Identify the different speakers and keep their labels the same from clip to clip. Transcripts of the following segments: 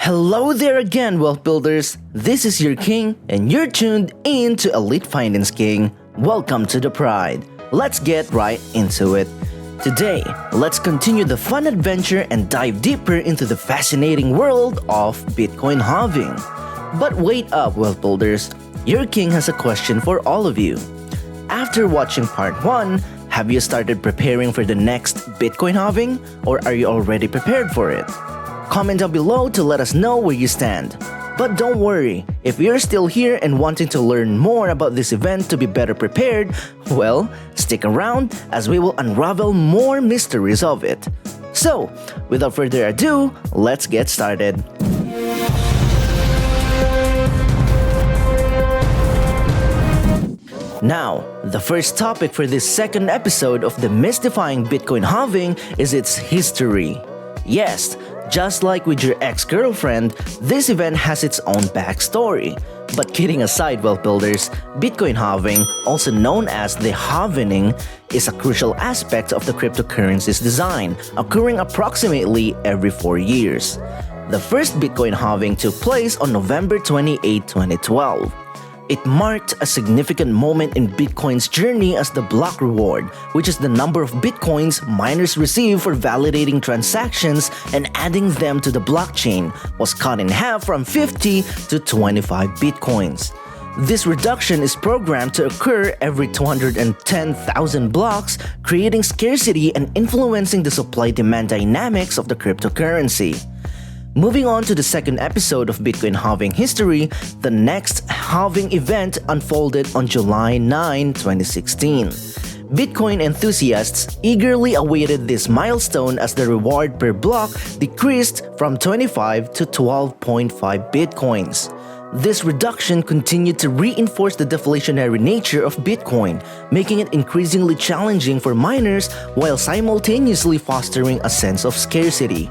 Speaker 1: Hello there again, wealth builders. This is your king, and you're tuned in to Elite Finance King. Welcome to the Pride. Let's get right into it. Today, let's continue the fun adventure and dive deeper into the fascinating world of Bitcoin halving. But wait up, wealth builders. Your king has a question for all of you. After watching part 1, have you started preparing for the next Bitcoin halving, or are you already prepared for it? Comment down below to let us know where you stand. But don't worry, if you're still here and wanting to learn more about this event to be better prepared, well, stick around as we will unravel more mysteries of it. So, without further ado, let's get started. Now, the first topic for this second episode of the Mystifying Bitcoin Halving is its history. Yes, just like with your ex-girlfriend, this event has its own backstory. But kidding aside, wealth builders, Bitcoin halving, also known as the halvening, is a crucial aspect of the cryptocurrency's design, occurring approximately every 4 years. The first Bitcoin halving took place on November 28, 2012. It marked a significant moment in Bitcoin's journey as the block reward, which is the number of Bitcoins miners receive for validating transactions and adding them to the blockchain, was cut in half from 50 to 25 Bitcoins. This reduction is programmed to occur every 210,000 blocks, creating scarcity and influencing the supply-demand dynamics of the cryptocurrency. Moving on to the second episode of Bitcoin halving history, the next halving event unfolded on July 9, 2016. Bitcoin enthusiasts eagerly awaited this milestone as the reward per block decreased from 25 to 12.5 Bitcoins. This reduction continued to reinforce the deflationary nature of Bitcoin, making it increasingly challenging for miners while simultaneously fostering a sense of scarcity.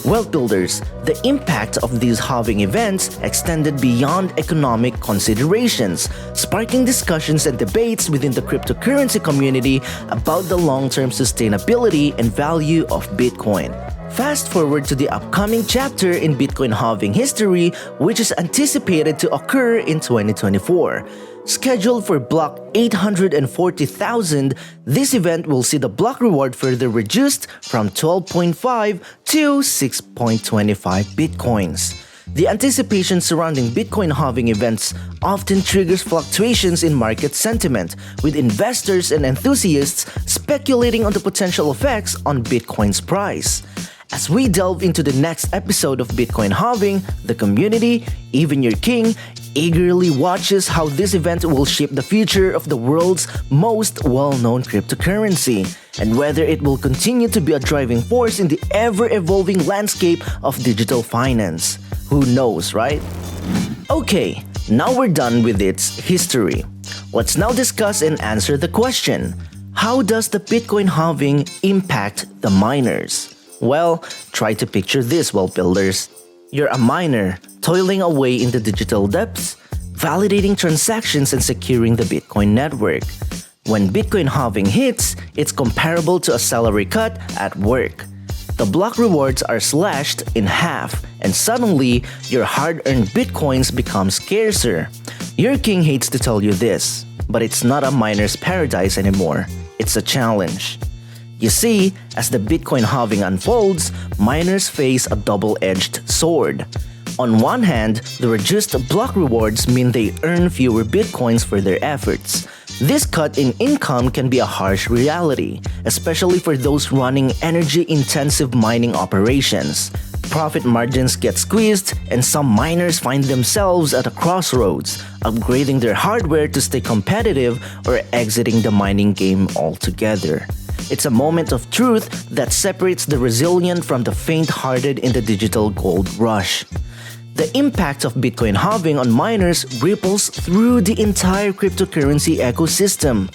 Speaker 1: Wealth builders, the impact of these halving events extended beyond economic considerations, sparking discussions and debates within the cryptocurrency community about the long-term sustainability and value of Bitcoin. Fast forward to the upcoming chapter in Bitcoin halving history, which is anticipated to occur in 2024. Scheduled for block 840,000, this event will see the block reward further reduced from 12.5 to 6.25 Bitcoins. The anticipation surrounding Bitcoin halving events often triggers fluctuations in market sentiment, with investors and enthusiasts speculating on the potential effects on Bitcoin's price. As we delve into the next episode of Bitcoin halving, the community, even your king, eagerly watches how this event will shape the future of the world's most well-known cryptocurrency, and whether it will continue to be a driving force in the ever-evolving landscape of digital finance. Who knows, right? Okay, now we're done with its history. Let's now discuss and answer the question: how does the Bitcoin halving impact the miners? Well, try to picture this, wealth builders. You're a miner, toiling away in the digital depths, validating transactions and securing the Bitcoin network. When Bitcoin halving hits, it's comparable to a salary cut at work. The block rewards are slashed in half, and suddenly, your hard-earned Bitcoins become scarcer. Your king hates to tell you this, but it's not a miner's paradise anymore. It's a challenge. You see, as the Bitcoin halving unfolds, miners face a double-edged sword. On one hand, the reduced block rewards mean they earn fewer Bitcoins for their efforts. This cut in income can be a harsh reality, especially for those running energy-intensive mining operations. Profit margins get squeezed, and some miners find themselves at a crossroads, upgrading their hardware to stay competitive or exiting the mining game altogether. It's a moment of truth that separates the resilient from the faint-hearted in the digital gold rush. The impact of Bitcoin halving on miners ripples through the entire cryptocurrency ecosystem.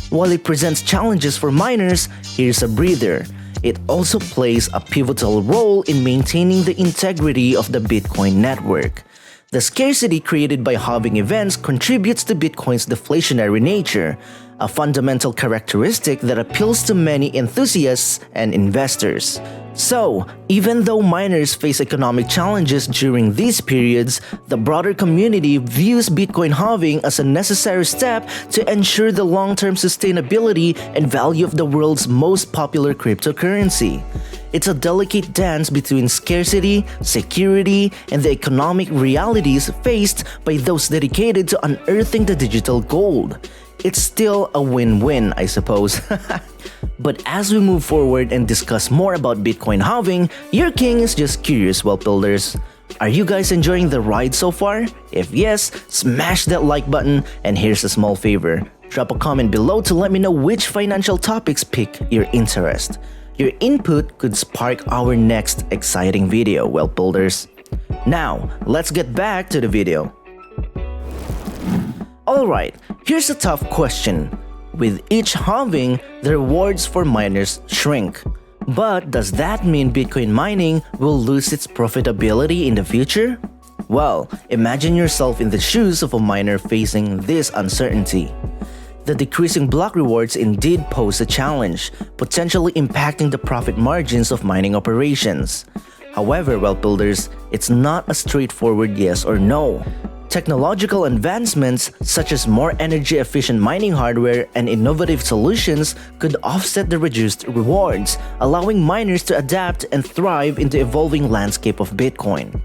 Speaker 1: While it presents challenges for miners, here's a breather. It also plays a pivotal role in maintaining the integrity of the Bitcoin network. The scarcity created by halving events contributes to Bitcoin's deflationary nature, a fundamental characteristic that appeals to many enthusiasts and investors. So, even though miners face economic challenges during these periods, the broader community views Bitcoin halving as a necessary step to ensure the long-term sustainability and value of the world's most popular cryptocurrency. It's a delicate dance between scarcity, security, and the economic realities faced by those dedicated to unearthing the digital gold. It's still a win-win, I suppose. But as we move forward and discuss more about Bitcoin halving, your king is just curious, wealth builders. Are you guys enjoying the ride so far? If yes, smash that like button, and here's a small favor. Drop a comment below to let me know which financial topics pique your interest. Your input could spark our next exciting video, wealth builders. Now, let's get back to the video. Alright, here's a tough question. With each halving, the rewards for miners shrink. But does that mean Bitcoin mining will lose its profitability in the future? Well, imagine yourself in the shoes of a miner facing this uncertainty. The decreasing block rewards indeed pose a challenge, potentially impacting the profit margins of mining operations. However, wealth builders, it's not a straightforward yes or no. Technological advancements such as more energy-efficient mining hardware and innovative solutions could offset the reduced rewards, allowing miners to adapt and thrive in the evolving landscape of Bitcoin.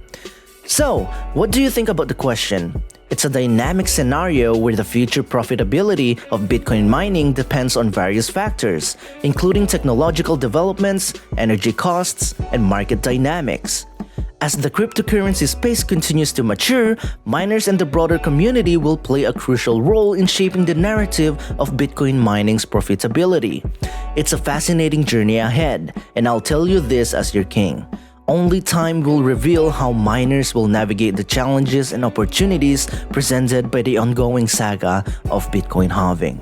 Speaker 1: So, what do you think about the question? It's a dynamic scenario where the future profitability of Bitcoin mining depends on various factors, including technological developments, energy costs, and market dynamics. As the cryptocurrency space continues to mature, miners and the broader community will play a crucial role in shaping the narrative of Bitcoin mining's profitability. It's a fascinating journey ahead, and I'll tell you this as your king. Only time will reveal how miners will navigate the challenges and opportunities presented by the ongoing saga of Bitcoin halving.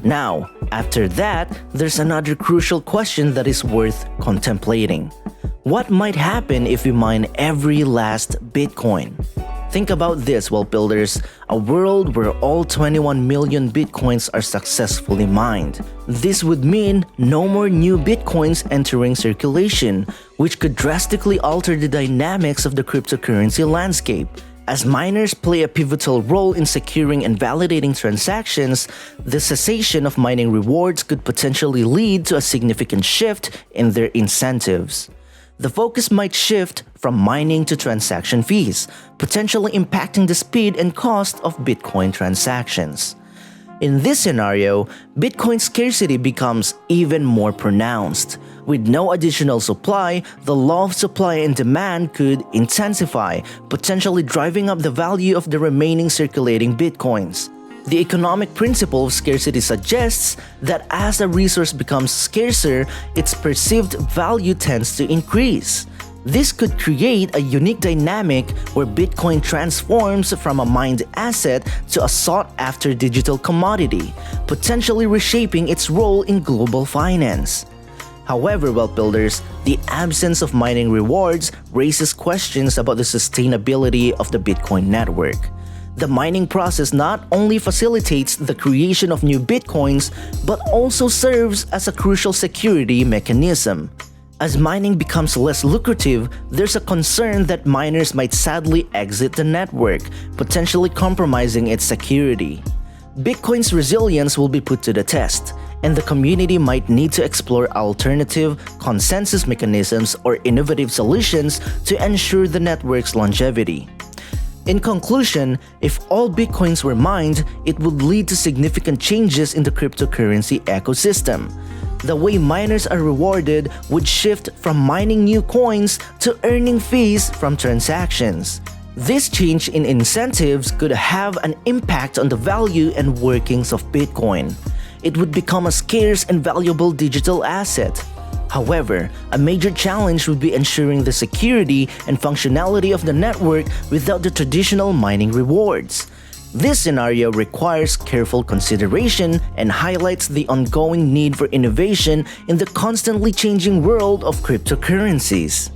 Speaker 1: Now, after that, there's another crucial question that is worth contemplating. What might happen if we mine every last Bitcoin? Think about this, wealth builders, a world where all 21 million Bitcoins are successfully mined. This would mean no more new Bitcoins entering circulation, which could drastically alter the dynamics of the cryptocurrency landscape. As miners play a pivotal role in securing and validating transactions, the cessation of mining rewards could potentially lead to a significant shift in their incentives. The focus might shift from mining to transaction fees, potentially impacting the speed and cost of Bitcoin transactions. In this scenario, Bitcoin scarcity becomes even more pronounced. With no additional supply, the law of supply and demand could intensify, potentially driving up the value of the remaining circulating Bitcoins. The economic principle of scarcity suggests that as a resource becomes scarcer, its perceived value tends to increase. This could create a unique dynamic where Bitcoin transforms from a mined asset to a sought-after digital commodity, potentially reshaping its role in global finance. However, wealth builders, the absence of mining rewards raises questions about the sustainability of the Bitcoin network. The mining process not only facilitates the creation of new Bitcoins, but also serves as a crucial security mechanism. As mining becomes less lucrative, there's a concern that miners might sadly exit the network, potentially compromising its security. Bitcoin's resilience will be put to the test, and the community might need to explore alternative, consensus mechanisms or innovative solutions to ensure the network's longevity. In conclusion, if all Bitcoins were mined, it would lead to significant changes in the cryptocurrency ecosystem. The way miners are rewarded would shift from mining new coins to earning fees from transactions. This change in incentives could have an impact on the value and workings of Bitcoin. It would become a scarce and valuable digital asset. However, a major challenge would be ensuring the security and functionality of the network without the traditional mining rewards. This scenario requires careful consideration and highlights the ongoing need for innovation in the constantly changing world of cryptocurrencies.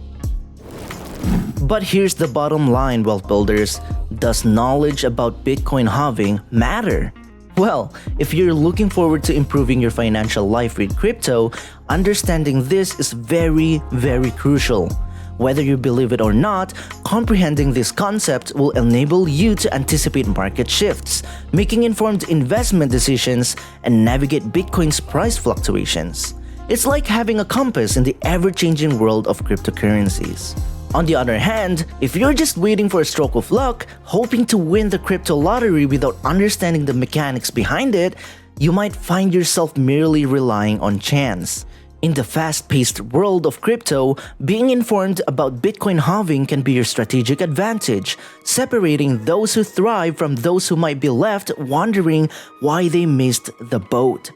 Speaker 1: But here's the bottom line, wealth builders. Does knowledge about Bitcoin halving matter? Well, if you're looking forward to improving your financial life with crypto, understanding this is very, very crucial. Whether you believe it or not, comprehending this concept will enable you to anticipate market shifts, making informed investment decisions, and navigate Bitcoin's price fluctuations. It's like having a compass in the ever-changing world of cryptocurrencies. On the other hand, if you're just waiting for a stroke of luck, hoping to win the crypto lottery without understanding the mechanics behind it, you might find yourself merely relying on chance. In the fast-paced world of crypto, being informed about Bitcoin halving can be your strategic advantage, separating those who thrive from those who might be left wondering why they missed the boat.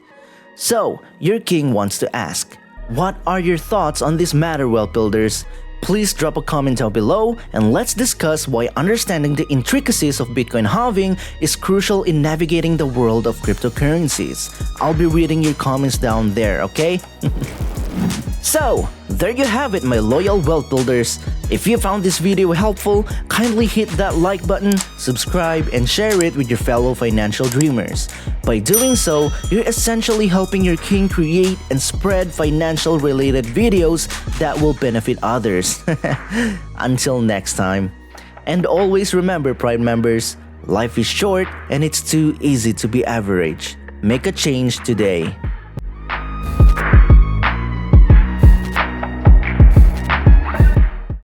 Speaker 1: So, your king wants to ask, what are your thoughts on this matter, wealth builders? Please drop a comment down below and let's discuss why understanding the intricacies of Bitcoin halving is crucial in navigating the world of cryptocurrencies. I'll be reading your comments down there, okay? So, there you have it, my loyal wealth builders. If you found this video helpful, kindly hit that like button, subscribe, and share it with your fellow financial dreamers. By doing so, you're essentially helping your king create and spread financial related videos that will benefit others. Until next time. And always remember, Prime members, life is short and it's too easy to be average. Make a change today.